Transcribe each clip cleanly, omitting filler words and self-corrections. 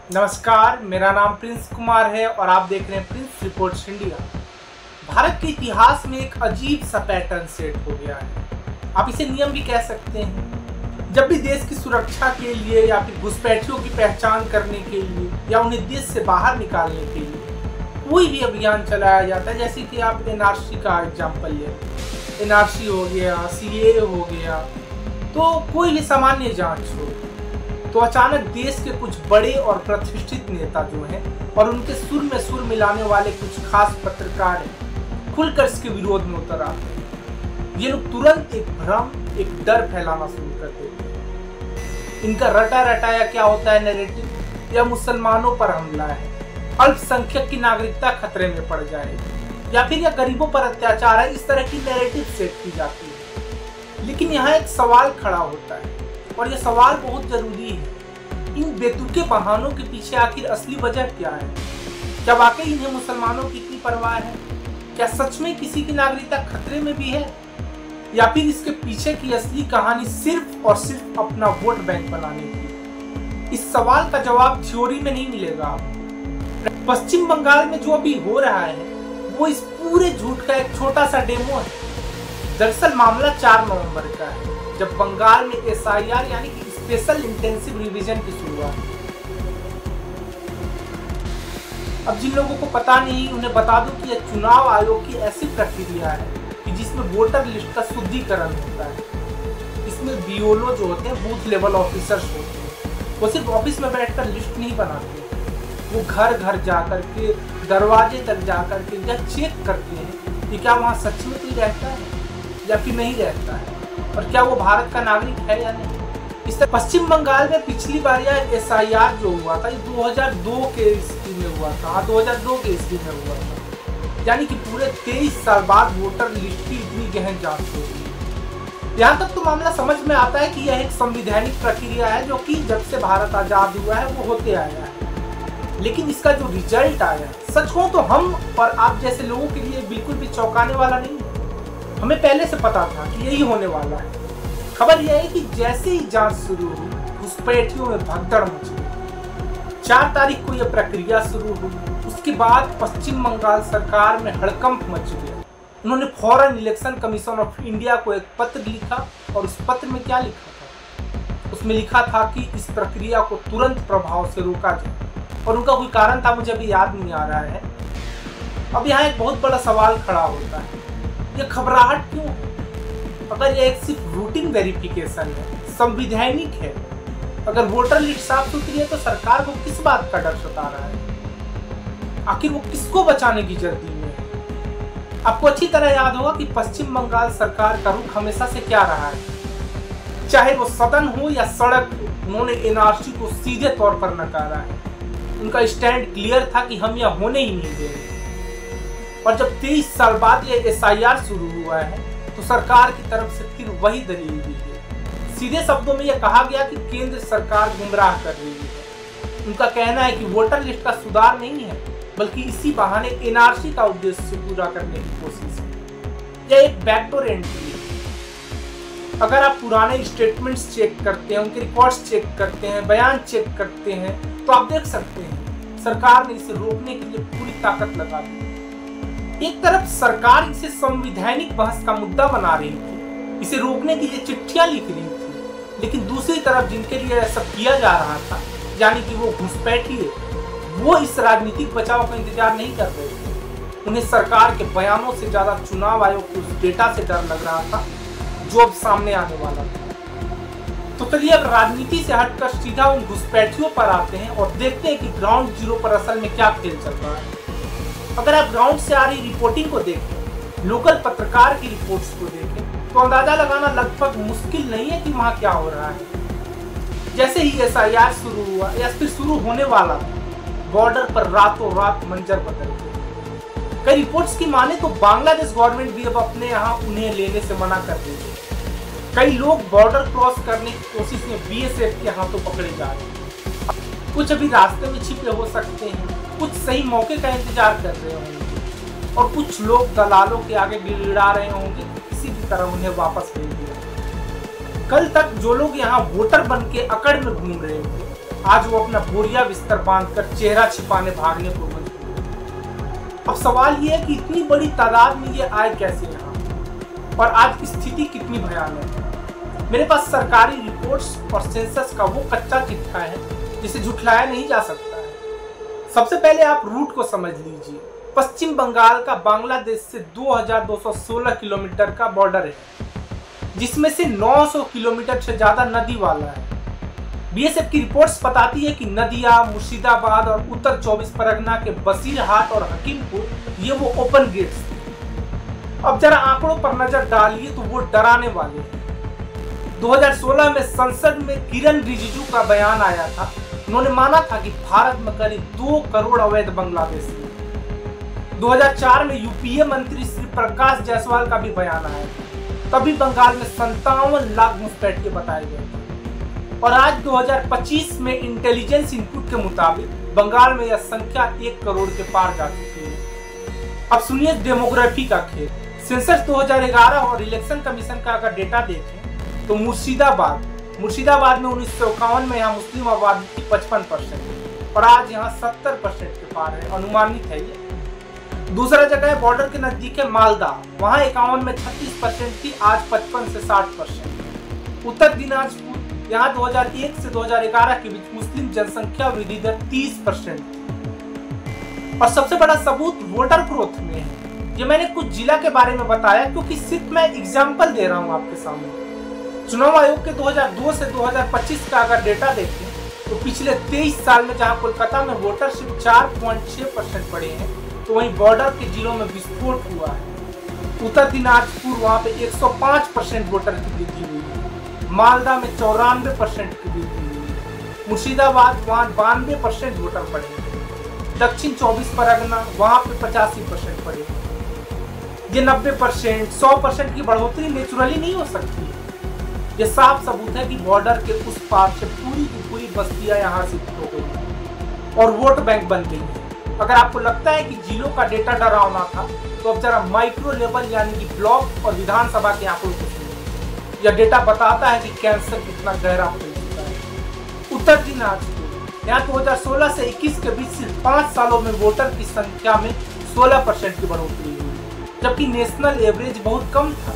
नमस्कार, मेरा नाम प्रिंस कुमार है और आप देख रहे हैं प्रिंस रिपोर्ट्स इंडिया। भारत के इतिहास में एक अजीब सा पैटर्न सेट हो गया है, आप इसे नियम भी कह सकते हैं। जब भी देश की सुरक्षा के लिए या फिर घुसपैठियों की पहचान करने के लिए या उन्हें देश से बाहर निकालने के लिए कोई भी अभियान चलाया जाता है, जैसे कि आप एनआरसी का एग्जाम्पल लें, एनआरसी हो गया, सीएए हो गया, तो कोई भी सामान्य जांच हो, तो अचानक देश के कुछ बड़े और प्रतिष्ठित नेता जो हैं और उनके सुर में सुर मिलाने वाले कुछ खास पत्रकार हैं, खुलकर इसके विरोध में उतर आते हैं। ये लोग तुरंत एक भ्रम, एक डर फैलाना शुरू कर देते हैं। इनका रटा रटाया क्या होता है नैरेटिव, या मुसलमानों पर हमला है, अल्पसंख्यक की नागरिकता खतरे में पड़ जाएगी, या फिर यह गरीबों पर अत्याचार है। इस तरह की नैरेटिव सेट की जाती है। लेकिन यहाँ एक सवाल खड़ा होता है और यह सवाल बहुत जरूरी है, इन बेतुके बहानों के पीछे आखिर असली वजह क्या है? क्या वाकई इन्हें मुसलमानों की इतनी परवाह है? क्या सच में किसी की नागरिकता खतरे में भी है, या फिर इसके पीछे की असली कहानी सिर्फ और सिर्फ अपना वोट बैंक बनाने की? इस सवाल का जवाब थ्योरी में नहीं मिलेगा आपको। पश्चिम बंगाल में जो अभी हो रहा है वो इस पूरे झूठ का एक छोटा सा डेमो है। दरअसल मामला 4 नवंबर का है, जब बंगाल में एसआईआर यानी कि स्पेशल इंटेंसिव रिवीजन की शुरुआत। अब जिन लोगों को पता नहीं, उन्हें बता दूं कि यह चुनाव आयोग की ऐसी प्रक्रिया है कि जिसमें वोटर लिस्ट का शुद्धिकरण होता है। इसमें बीओलो जो होते हैं, बूथ लेवल ऑफिसर्स होते हैं, वो सिर्फ ऑफिस में बैठकर लिस्ट नहीं बनाते, वो घर घर जाकर के, दरवाजे तक जाकर के यह चेक करते हैं कि क्या वहाँ सच में कोई रहता है या फिर नहीं रहता है, और क्या वो भारत का नागरिक है या नहीं। इस तरह पश्चिम बंगाल में पिछली बार यह एसआईआर जो हुआ था, ये 2002 के ईस्वी में हुआ था। 2002 के ईस्वी में हुआ था, यानी कि पूरे 23 साल बाद वोटर लिस्ट की इतनी गहन जांच हो गई। यहाँ तक तो मामला समझ में आता है कि यह एक संवैधानिक प्रक्रिया है जो कि जब से भारत आजाद हुआ है वो होते आया है। लेकिन इसका जो रिजल्ट आया, सच कहूं तो हम और आप जैसे लोगों के लिए बिल्कुल भी चौंकाने वाला नहीं है। हमें पहले से पता था कि यही होने वाला है। खबर यह है कि जैसे ही जांच शुरू हुई, घुसपैठियों में भगदड़ मच गई। 4 तारीख को यह प्रक्रिया शुरू हुई। उसके बाद पश्चिम बंगाल सरकार में हड़कंप मच गया। उन्होंने फौरन इलेक्शन कमीशन ऑफ इंडिया को एक पत्र लिखा, और उस पत्र में क्या लिखा था? उसमें लिखा था कि इस प्रक्रिया को तुरंत प्रभाव से रोका जाए, और उनका कोई कारण था, मुझे अभी याद नहीं आ रहा है। अब यहाँ एक बहुत बड़ा सवाल खड़ा होता है, ये घबराहट क्यों है? अगर यह एक सिर्फ रूटीन वेरिफिकेशन है, संवैधानिक है, अगर वोटर लिस्ट साफ सुथरी है, तो सरकार को किस बात का डर सता रहा है? आखिर वो किसको बचाने की जल्दी में है? आपको अच्छी तरह याद होगा कि पश्चिम बंगाल सरकार का रुख हमेशा से क्या रहा है, चाहे वो सदन हो या सड़क हो, उन्होंने एनआरसी को सीधे तौर पर नकारा है। उनका स्टैंड क्लियर था कि हम यह होने ही नहीं देंगे। और जब 23 साल बाद यह एसआईआर शुरू हुआ है, तो सरकार की तरफ से फिर वही दलील दी गई। सीधे शब्दों में यह कहा गया कि केंद्र सरकार गुमराह कर रही है। उनका कहना है कि वोटर लिस्ट का सुधार नहीं है, बल्कि इसी बहाने एनआरसी का उद्देश्य पूरा करने की कोशिश है। यह एक बैकडोर एंट्री है। अगर आप पुराने स्टेटमेंट्स चेक करते हैं, उनके रिकॉर्ड्स चेक करते हैं, बयान चेक करते हैं, तो आप देख सकते हैं सरकार ने इसे रोकने के लिए पूरी ताकत लगा दी। एक तरफ सरकार इसे संवैधानिक बहस का मुद्दा बना रही थी, इसे रोकने के लिए चिट्ठियां लिख रही थी, लेकिन दूसरी तरफ जिनके लिए ऐसा किया जा रहा था, यानी कि वो घुसपैठिए, वो इस राजनीतिक बचाव का इंतजार नहीं कर रहे थे। उन्हें सरकार के बयानों से ज्यादा चुनाव आयोग के उस डेटा से डर लग रहा था जो अब सामने आने वाला था। तो चलिए अब राजनीति से हटकर सीधा उन घुसपैठियों पर आते हैं और देखते हैं कि ग्राउंड जीरो पर असल में क्या खेल चल रहा है। अगर आप ग्राउंड से आ रही रिपोर्टिंग को देखें, लोकल पत्रकार की रिपोर्ट्स को देखें, तो अंदाजा लगाना लगभग मुश्किल नहीं है कि वहां क्या हो रहा है। जैसे ही एसआईआर शुरू हुआ या फिर शुरू होने वाला था, बॉर्डर पर रातों रात मंजर बदल गए। कई रिपोर्ट्स की माने तो बांग्लादेश गवर्नमेंट भी अब अपने यहाँ उन्हें लेने से मना कर रही है। कई लोग बॉर्डर क्रॉस करने की कोशिश में बीएसएफ के हाथों पकड़े जा रहे हैं। कुछ अभी रास्ते में छिपे हो सकते हैं, कुछ सही मौके का इंतजार कर रहे होंगे, और कुछ लोग दलालों के आगे गिड़गिड़ा रहे होंगे कि किसी भी तरह उन्हें वापस भेज दिया। कल तक जो लोग यहाँ वोटर बन के अकड़ में घूम रहे थे, आज वो अपना बोरिया बिस्तर बांधकर चेहरा छिपाने भागने को मजबूर। अब सवाल ये है कि इतनी बड़ी तादाद में ये आए कैसे यहाँ, और आज स्थिति कितनी भयानक है। मेरे पास सरकारी रिपोर्ट्स और सेंसस का वो कच्चा चिट्ठा है जिसे झुठलाया नहीं जा सकता है। सबसे पहले आप रूट को समझ लीजिए। पश्चिम बंगाल का बांग्लादेश से 2216 किलोमीटर का बॉर्डर है, जिसमें से 900 किलोमीटर से ज्यादा नदी वाला है। बीएसएफ की रिपोर्ट्स बताती है कि नदिया, मुर्शिदाबाद और उत्तर 24 परगना के बसीरहाट और हकीमपुर ये वो ओपन गेट्स थे। अब जरा आंकड़ों पर नजर डालिए तो वो डराने वाले हैं। 2016 में संसद में किरण रिजिजू का बयान आया था। उन्होंने माना था कि भारत में करीब 2 करोड़ अवैध बांग्लादेशी हैं। 2004 में यूपीए मंत्री श्री प्रकाश जायसवाल का भी बयान आया था। तभी बंगाल में 57 लाख घुसपैठिए बताए गए थे। और आज 2025 में इंटेलिजेंस इनपुट के मुताबिक बंगाल में यह संख्या 1 करोड़ के पार जा चुकी है। अब सुनिए डेमोग्राफी का खेल। सेंसस 2011 और इलेक्शन कमीशन का अगर डेटा देखें तो मुर्शिदाबाद में 1951 में यहाँ मुस्लिम आबादी थी 55% और आज यहाँ 70% के पार है, अनुमानित है ये। दूसरा जगह है बॉर्डर के नजदीक है मालदा, वहाँ 51 में 36% थी, आज 55 से 60%। उत्तर दिनाजपुर, यहाँ 2001 से 2011 के बीच मुस्लिम जनसंख्या वृद्धि दर 30% थी। और सबसे बड़ा सबूत वोटर ग्रोथ में है। ये मैंने कुछ जिला के बारे में बताया क्योंकि सिर्फ मैं एग्जाम्पल दे रहा हूँ आपके सामने। चुनाव आयोग के 2002 से 2025 का अगर डेटा देखें तो पिछले 23 साल में जहां कोलकाता में वोटर सिर्फ 4.6% बढ़े हैं, तो वहीं बॉर्डर के जिलों में विस्फोट हुआ है। उत्तर दिनाजपुर वहां पे 105% वोटर की वृद्धि हुई है, मालदा में 94% की वृद्धि हुई है, मुर्शिदाबाद वहां 92% वोटर बढ़े, दक्षिण 24 परगना वहां पे 85% बढ़े। ये 90%, 100% की बढ़ोतरी नेचुरली नहीं हो सकती। ये साफ सबूत है कि बॉर्डर के उस पार से पूरी की पूरी बस्तियां यहाँ शिफ्ट हो गई और वोट बैंक बन गई है। अगर आपको लगता है कि जिलों का डेटा डरावना था तो अब जरा माइक्रो लेवल यानी कि ब्लॉक और विधानसभा के आंकड़ों को सुनिए। यह डेटा बताता है कि कैंसर कितना गहरा फैल चुका है। उत्तर दिनाजपुर, यहाँ 2016 से 21 के बीच सिर्फ 5 सालों में वोटर की संख्या में 16% की बढ़ोतरी हुई, जबकि नेशनल एवरेज बहुत कम था।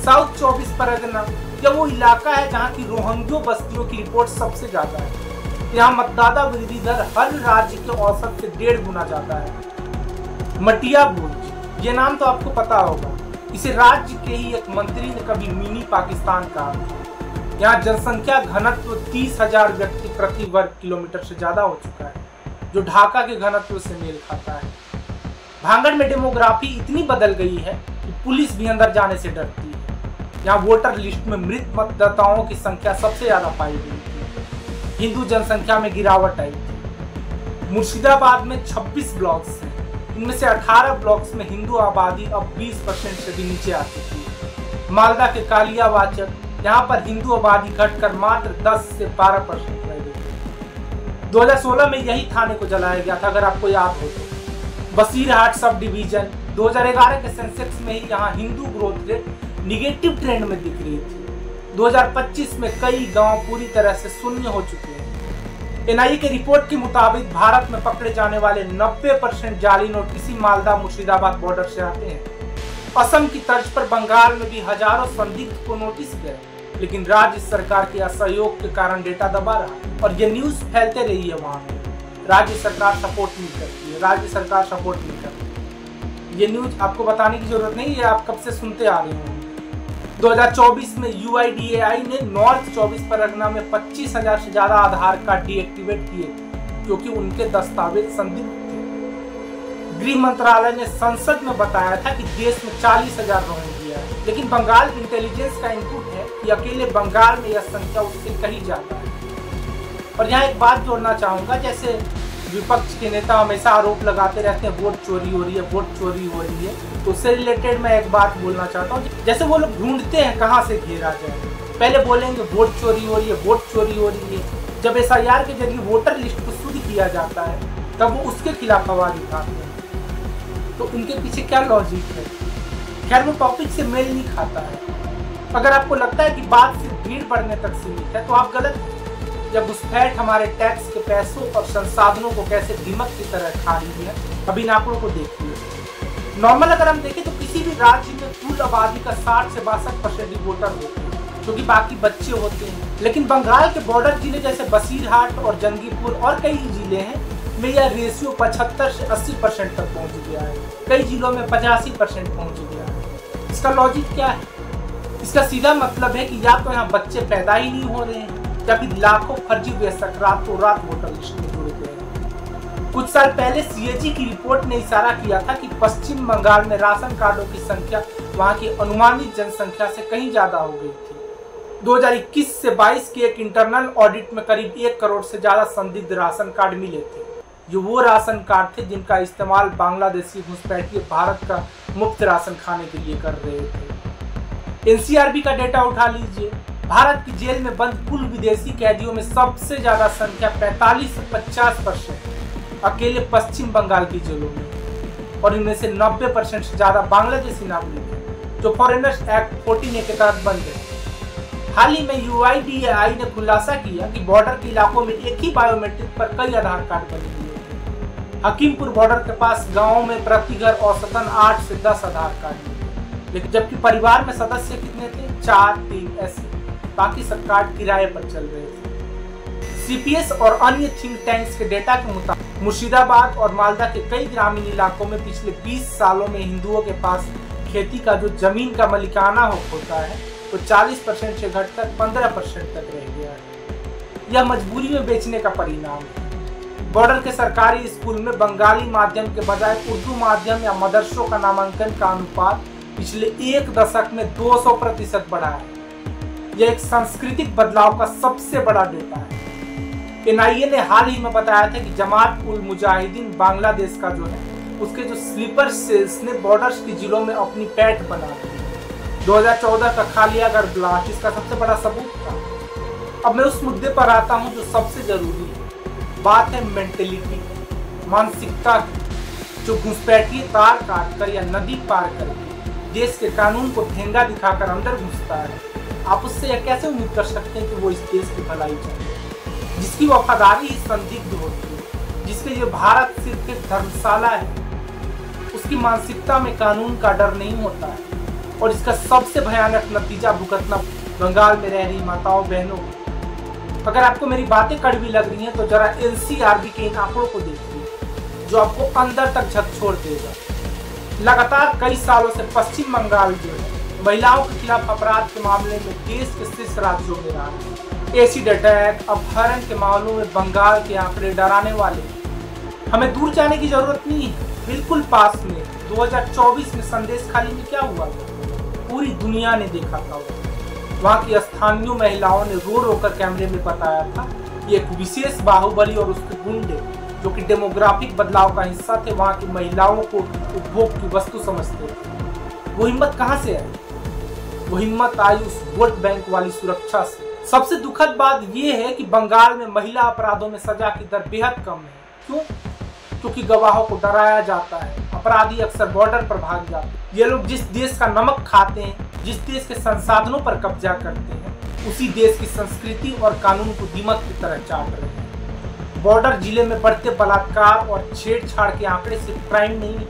साउथ 24 परगना यह वो इलाका है जहाँ की रोहिंग्या बस्तियों की रिपोर्ट सबसे ज्यादा है। यहाँ मतदाता वृद्धि दर हर राज्य के औसत से 1.5 गुना ज्यादा है। मटिया बुर्ज, ये नाम तो आपको पता होगा। इसे राज्य के ही एक मंत्री ने कभी मिनी पाकिस्तान कहा था। यहाँ जनसंख्या घनत्व 30,000 व्यक्ति प्रति वर्ग किलोमीटर से ज्यादा हो चुका है, जो ढाका के घनत्व से मेल खाता है। भांगड़ में डेमोग्राफी इतनी बदल गई है कि पुलिस भी अंदर जाने से डरती है। यहाँ वोटर लिस्ट में मृत मतदाताओं की संख्या सबसे ज्यादा पाई गई थी। हिंदू जनसंख्या में गिरावट आई थी। मुर्शिदाबाद में 26 ब्लॉक्स हैं, इनमें से 18 ब्लॉक्स में हिंदू आबादी अब 20% से भी नीचे आ चुकी है। मालदा के कालियावाचक, यहाँ पर हिंदू आबादी घटकर मात्र 10 से 12% रह गई। 2016 में यही थाने को जलाया गया था, अगर आपको याद हो तो। बसीरहाट सब डिवीजन 2011 के सेंसेक्स में ही यहाँ Hindu growth rate negative trend में दिख रही थी। 2025 में कई गांव पूरी तरह से शून्य हो चुके हैं। एनआईए की रिपोर्ट के मुताबिक भारत में पकड़े जाने वाले 90% जाली नोट इसी मालदा मुर्शिदाबाद बॉर्डर से आते हैं। असम की तर्ज पर बंगाल में भी हजारों संदिग्ध को नोटिस गए, लेकिन राज्य सरकार के असहयोग के कारण डेटा दबा रहा और ये न्यूज फैलते रही है। वहां राज्य सरकार सपोर्ट नहीं करती है, राज्य सरकार सपोर्ट नहीं करती। ये न्यूज आपको बताने की जरूरत नहीं है, आप कब से सुनते आ रहे हैं। 2024 में UIDAI ने नॉर्थ 24 परगना में 25,000 से ज्यादा आधार कार्ड डीएक्टिवेट किए क्योंकि उनके दस्तावेज संदिग्ध थे। गृह मंत्रालय ने संसद में बताया था कि देश में 40,000 रोहिंग्या है, लेकिन बंगाल इंटेलिजेंस का इनपुट है कि अकेले बंगाल में यह संख्या उससे कहीं ज्यादा है। और यहाँ एक बात जोड़ना चाहूंगा, जैसे विपक्ष के नेता हमेशा आरोप लगाते रहते हैं वोट चोरी हो रही है, वोट चोरी हो रही है, तो उससे रिलेटेड मैं एक बात बोलना चाहता हूँ। जैसे वो लोग ढूंढते हैं कहाँ से घेरा जाए, पहले बोलेंगे वोट चोरी हो रही है, वोट चोरी हो रही है। जब SIR के जरिए वोटर लिस्ट को शुद्ध किया जाता है तब वो उसके खिलाफ आवाज उठाते हैं। तो उनके पीछे क्या लॉजिक है? खैर वो टॉपिक से मेल नहीं खाता है। अगर आपको लगता है कि बात सिर्फ भीड़ बढ़ने तक सीमित है तो आप गलत हैं। जब घुसपैठ हमारे टैक्स के पैसों और संसाधनों को कैसे दीमक की तरह खा रही है, अब इन आंकड़ों को देखिए। नॉर्मल अगर हम देखें तो किसी भी राज्य में कुल आबादी का 60 से 62% ही वोटर होते हैं, जो कि बाकी बच्चे होते हैं। लेकिन बंगाल के बॉर्डर जिले जैसे बसीरहाट और जंगीपुर और कई जिले हैं में यह रेशियो 75 से 80% तक पहुंच गया है। कई जिलों में 85% पहुंच गया है। इसका लॉजिक क्या है? इसका सीधा मतलब है कि या तो यहाँ बच्चे पैदा ही नहीं हो रहे हैं या फिर लाखों फर्जी वयस्क रातों रात वोटर लिस्ट में जुड़ गए हैं। कुछ साल पहले CAG की रिपोर्ट ने इशारा किया था कि पश्चिम बंगाल में राशन कार्डों की संख्या वहां की अनुमानित जनसंख्या से कहीं ज्यादा हो गई थी। 2021 से 22 के एक इंटरनल ऑडिट में करीब 1 करोड़ से ज्यादा संदिग्ध राशन कार्ड मिले थे, जो वो राशन कार्ड थे जिनका इस्तेमाल बांग्लादेशी घुसपैठिए भारत का मुफ्त राशन खाने के लिए कर रहे थे। NCRB का डेटा उठा लीजिए। भारत की जेल में बंद कुल विदेशी कैदियों में सबसे ज्यादा संख्या 45 से 50% अकेले पश्चिम बंगाल की जेलों में, और इनमें से 90% से ज्यादा बांग्लादेशी नागरिक हैं जो फॉरेनर्स एक्ट 14A के तहत बंद है। हाल ही में UIDAI ने खुलासा किया कि बॉर्डर के इलाकों में एक ही बायोमेट्रिक पर कई आधार कार्ड बने हुए हैं। हकीमपुर बॉर्डर के पास गाँव में प्रति घर औसतन 8 से 10 आधार कार्ड थे, लेकिन जबकि परिवार में सदस्य कितने थे? 4-3 ऐसे, बाकी सब कार्ड किराए पर चल रहे थे। CPS और अन्य थिंक टैंक्स के डेटा के मुताबिक मुर्शिदाबाद और मालदा के कई ग्रामीण इलाकों में पिछले 20 सालों में हिंदुओं के पास खेती का जो जमीन का मालिकाना हक होता है वो 40% से घटकर 15% तक रह गया है। यह मजबूरी में बेचने का परिणाम है। बॉर्डर के सरकारी स्कूल में बंगाली माध्यम के बजाय उर्दू माध्यम या मदरसों का नामांकन का अनुपात पिछले 1 दशक में 200% बढ़ा है। यह एक सांस्कृतिक बदलाव का सबसे बड़ा डेटा है। NIA ने हाल ही में बताया था कि जमात उल मुजाहिदीन बांग्लादेश का जो है उसके जो स्लीपर सेल्स ने बॉर्डर्स की जिलों में अपनी पैठ बना दी। 2014 का खालियागढ़ ब्लास्ट इसका सबसे बड़ा सबूत था। अब मैं उस मुद्दे पर आता हूं जो सबसे जरूरी है। बात है मेंटेलिटी, मानसिकता, जो घुसपैठिए तार काट कर या नदी पार करके देश के कानून को ठेंगा दिखाकर अंदर घुसता है। आप उससे यह कैसे उम्मीद कर सकते हैं कि वो इस देश की भलाई चाहे, जिसकी वफादारी ही संदिग्ध होती है, जिसके लिए भारत सिर्फ एक धर्मशाला है। उसकी मानसिकता में कानून का डर नहीं होता है, और इसका सबसे भयानक नतीजा भुगतना बंगाल में रह रही माताओं बहनों को। अगर आपको मेरी बातें कड़वी लग रही हैं तो जरा NCRB के इन आंकड़ों को देखिए, जो आपको अंदर तक झकझोर देगा। लगातार कई सालों से पश्चिम बंगाल जो है महिलाओं के खिलाफ अपराध के मामले में देश के शीर्ष राज्यों में रहा है। एसिड अटैक, अपहरण के मामलों में बंगाल के आंकड़े डराने वाले। हमें दूर जाने की जरूरत नहीं है, बिल्कुल पास में 2024 में संदेश खाली में क्या हुआ था, पूरी दुनिया ने देखा था। वहाँ की स्थानीय महिलाओं ने रो रो कर कैमरे में बताया था कि एक विशेष बाहुबली और उसके गुंडे, जो कि डेमोग्राफिक बदलाव का हिस्सा थे, वहाँ की महिलाओं को उपभोग की वस्तु समझते थे। वो हिम्मत कहाँ से आई? वो हिम्मत आई उस वोट बैंक वाली सुरक्षा से। सबसे दुखद बात यह है कि बंगाल में महिला अपराधों में सजा की दर बेहद कम है। क्यों? क्योंकि गवाहों को डराया जाता है। अपराधी अक्सर बॉर्डर पर भाग जाते हैं। ये लोग जिस देश का नमक खाते हैं, जिस देश के संसाधनों पर कब्जा करते हैं, उसी देश की संस्कृति और कानून को दीमक की तरह चाट रहे हैं। बॉर्डर जिले में बढ़ते बलात्कार और छेड़छाड़ के आंकड़े सिर्फ क्राइम नहीं है,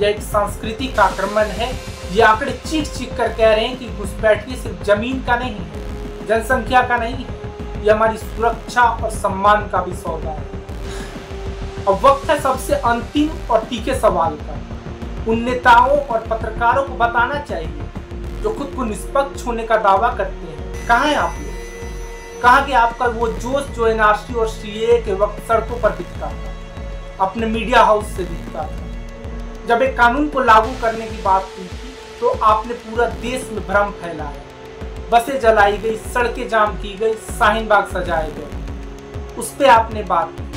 यह एक सांस्कृतिक आक्रमण है। ये आंकड़े चीख चीख कर कह रहे हैं कि घुसपैठिए सिर्फ जमीन का नहीं है, जनसंख्या का नहीं है, यह हमारी सुरक्षा और सम्मान का भी सौदा है। अब वक्त है सबसे अंतिम और तीखे सवाल का। उन नेताओं और पत्रकारों को बताना चाहिए जो खुद को निष्पक्ष होने का दावा करते हैं, कहाँ है आप लोग? कहाँ कि आपका वो जोश जो NRC और CAA के वक्त सड़कों पर दिखता था, अपने मीडिया हाउस से दिखता था। जब एक कानून को लागू करने की बात की थी तो आपने पूरा देश में भ्रम फैलाया, बसें जलाई गई, सड़कें जाम की गई, शाहीन बाग सजाए गए, उस पर आपने बात की।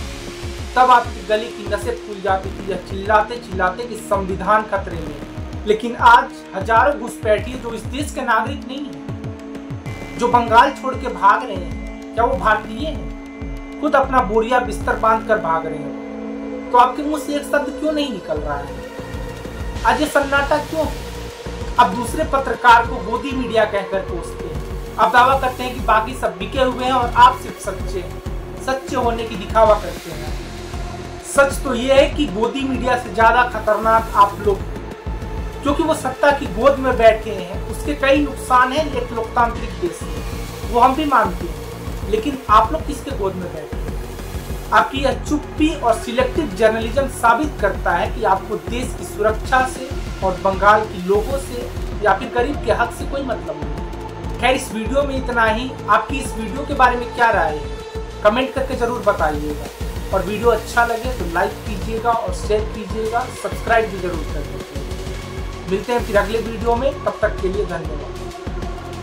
तब आपकी गली की नसें फूल जाती थी या चिल्लाते चिल्लाते कि संविधान खतरे में। लेकिन आज हजारों घुसपैठिए जो इस देश के नागरिक नहीं है, जो बंगाल छोड़ के भाग रहे हैं, क्या वो भारतीय हैं? खुद अपना बोरिया बिस्तर बांध कर भाग रहे हैं, तो आपके मुंह से एक शब्द क्यों नहीं निकल रहा है? आज ये सन्नाटा क्यों? अब दूसरे पत्रकार को गोदी मीडिया कहकर कोसते हैं, आप दावा करते हैं कि बाकी सब बिके हुए हैं और आप सिर्फ सच्चे होने की दिखावा करते हैं। सच तो ये है कि गोदी मीडिया से ज्यादा खतरनाक आप लोग, क्योंकि वो सत्ता की गोद में बैठे हैं। उसके कई नुकसान हैं एक लोकतांत्रिक देश में, वो हम भी मानते हैं, लेकिन आप लोग किसके गोद में बैठे हैं? आपकी यह चुप्पी और सिलेक्टिव जर्नलिज्म साबित करता है कि आपको देश की सुरक्षा से और बंगाल के लोगों से या फिर गरीब के हक से कोई मतलब नहीं। खैर, इस वीडियो में इतना ही। आपकी इस वीडियो के बारे में क्या राय है कमेंट करके जरूर बताइएगा, और वीडियो अच्छा लगे तो लाइक कीजिएगा और शेयर कीजिएगा, सब्सक्राइब भी जरूर कर दीजिएगा। मिलते हैं फिर अगले वीडियो में, तब तक के लिए धन्यवाद।